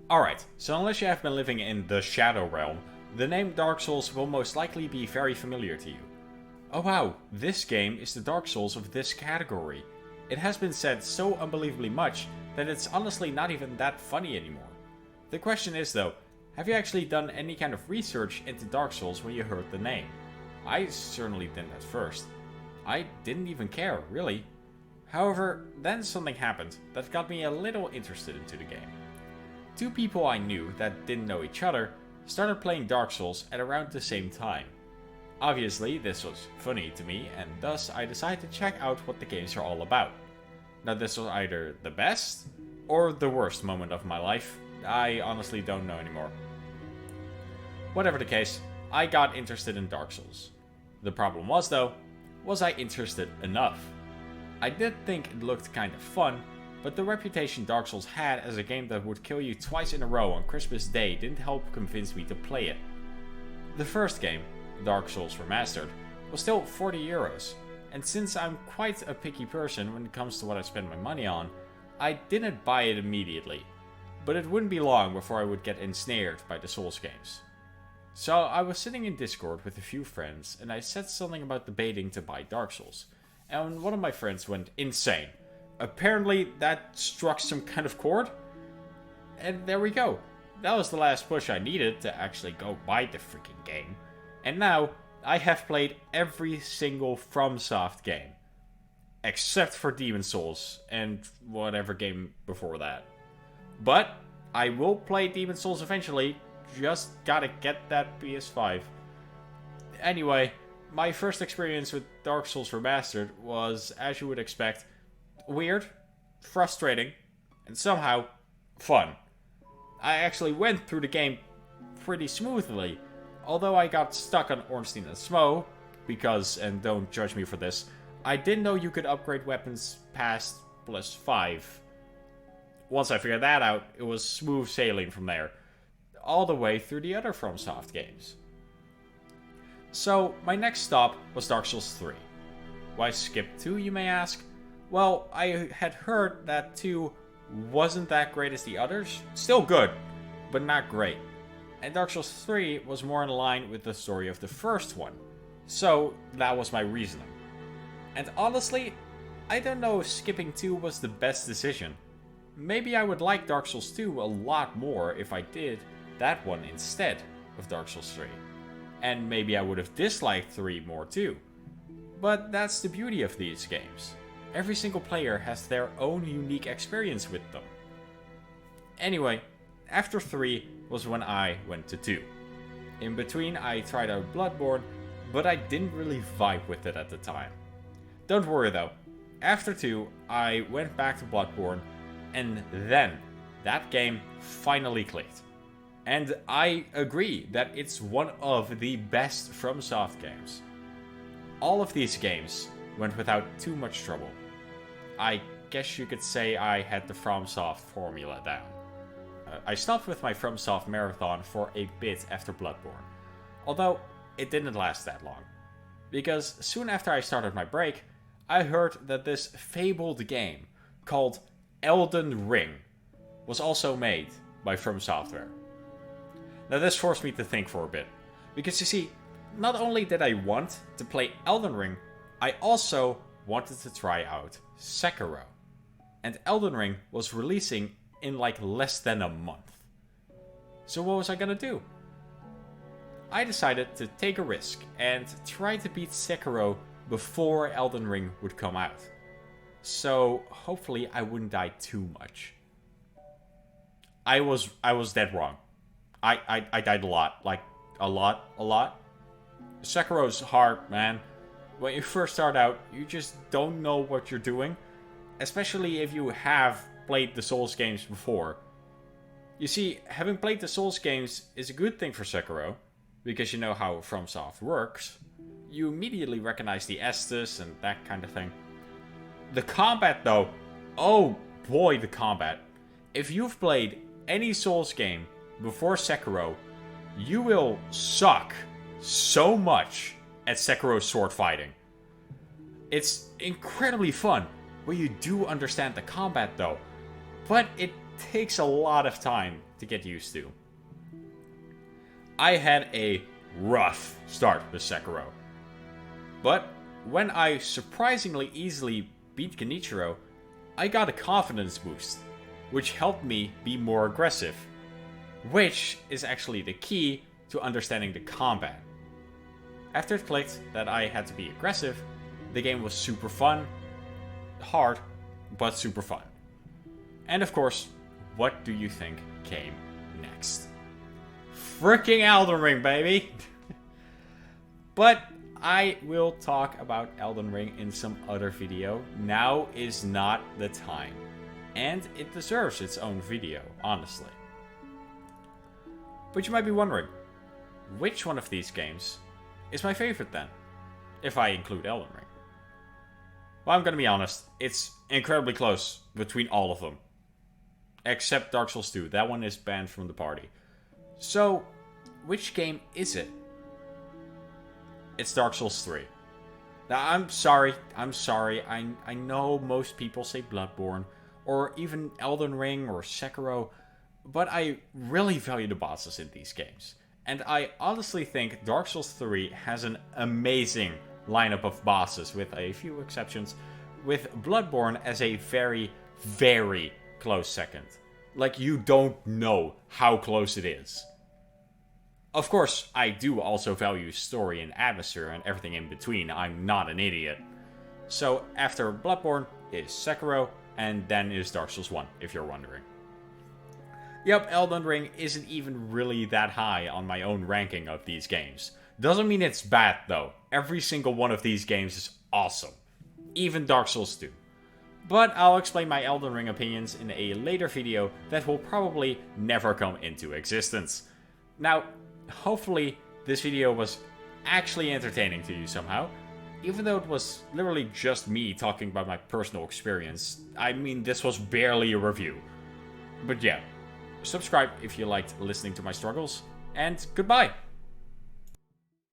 Alright, so unless you have been living in the Shadow Realm, the name Dark Souls will most likely be very familiar to you. Oh wow, this game is the Dark Souls of this category. It has been said so unbelievably much that it's honestly not even that funny anymore. The question is though, have you actually done any kind of research into Dark Souls when you heard the name? I certainly didn't at first. I didn't even care, really. However, then something happened that got me a little interested into the game. Two people I knew that didn't know each other started playing Dark Souls at around the same time. Obviously, this was funny to me, and thus I decided to check out what the games are all about. Now, this was either the best or the worst moment of my life. I honestly don't know anymore. Whatever the case, I got interested in Dark Souls. The problem was though, was I interested enough? I did think it looked kind of fun, but the reputation Dark Souls had as a game that would kill you twice in a row on Christmas Day didn't help convince me to play it. The first game, Dark Souls Remastered, was still €40, and since I'm quite a picky person when it comes to what I spend my money on, I didn't buy it immediately, but it wouldn't be long before I would get ensnared by the Souls games. So I was sitting in Discord with a few friends, and I said something about debating to buy Dark Souls, and one of my friends went insane. Apparently that struck some kind of chord, and there we go. That was the last push I needed to actually go buy the freaking game. And now, I have played every single Fromsoft game. Except for Demon Souls, and whatever game before that. But, I will play Demon Souls eventually, just gotta get that PS5. Anyway, my first experience with Dark Souls Remastered was, as you would expect, weird, frustrating, and somehow fun. I actually went through the game pretty smoothly, although I got stuck on Ornstein and Smo, because, and don't judge me for this, I didn't know you could upgrade weapons past +5. Once I figured that out, it was smooth sailing from there, all the way through the other FromSoft games. So, my next stop was Dark Souls 3. Why skip 2, you may ask? Well, I had heard that 2 wasn't that great as the others. Still good, but not great. And Dark Souls 3 was more in line with the story of the first one. So, that was my reasoning. And honestly, I don't know if skipping 2 was the best decision. Maybe I would like Dark Souls 2 a lot more if I did that one instead of Dark Souls 3. And maybe I would have disliked 3 more too. But that's the beauty of these games. Every single player has their own unique experience with them. Anyway, after 3 was when I went to 2. In between I tried out Bloodborne, but I didn't really vibe with it at the time. Don't worry though, after 2 I went back to Bloodborne, and then that game finally clicked. And I agree that it's one of the best FromSoft games. All of these games went without too much trouble. I guess you could say I had the FromSoft formula down. I stopped with my FromSoft marathon for a bit after Bloodborne, although it didn't last that long. Because soon after I started my break, I heard that this fabled game called Elden Ring was also made by From Software. Now this forced me to think for a bit, because you see, not only did I want to play Elden Ring, I also wanted to try out Sekiro. And Elden Ring was releasing in like less than a month. So what was I gonna do? I decided to take a risk and try to beat Sekiro before Elden Ring would come out. So hopefully I wouldn't die too much. I was dead wrong. I died a lot. Like, a lot. Sekiro's hard, man. When you first start out, you just don't know what you're doing. Especially if you have played the Souls games before. You see, having played the Souls games is a good thing for Sekiro, because you know how FromSoft works. You immediately recognize the Estus and that kind of thing. The combat though, oh boy the combat. If you've played any Souls game before Sekiro, you will suck so much at Sekiro's sword fighting. It's incredibly fun when you do understand the combat though, but it takes a lot of time to get used to. I had a rough start with Sekiro. But when I surprisingly easily beat Genichiro, I got a confidence boost, which helped me be more aggressive, which is actually the key to understanding the combat. After it clicked that I had to be aggressive, the game was super fun, hard, but super fun. And of course, what do you think came next? Freaking Elden Ring, baby! But I will talk about Elden Ring in some other video. Now is not the time. And it deserves its own video, honestly. But you might be wondering, which one of these games is my favorite then? If I include Elden Ring. Well, I'm gonna be honest, it's incredibly close between all of them. Except Dark Souls 2, that one is banned from the party. So, which game is it? It's Dark Souls 3. Now, I'm sorry. I know most people say Bloodborne, or even Elden Ring or Sekiro, but I really value the bosses in these games. And I honestly think Dark Souls 3 has an amazing lineup of bosses, with a few exceptions, with Bloodborne as a very, very close second. Like, you don't know how close it is. Of course, I do also value story and atmosphere and everything in between. I'm not an idiot. So, after Bloodborne is Sekiro, and then is Dark Souls 1, if you're wondering. Yep, Elden Ring isn't even really that high on my own ranking of these games. Doesn't mean it's bad, though. Every single one of these games is awesome. Even Dark Souls 2. But I'll explain my Elden Ring opinions in a later video that will probably never come into existence. Now, hopefully this video was actually entertaining to you somehow. Even though it was literally just me talking about my personal experience. I mean, this was barely a review. But yeah, subscribe if you liked listening to my struggles, and goodbye!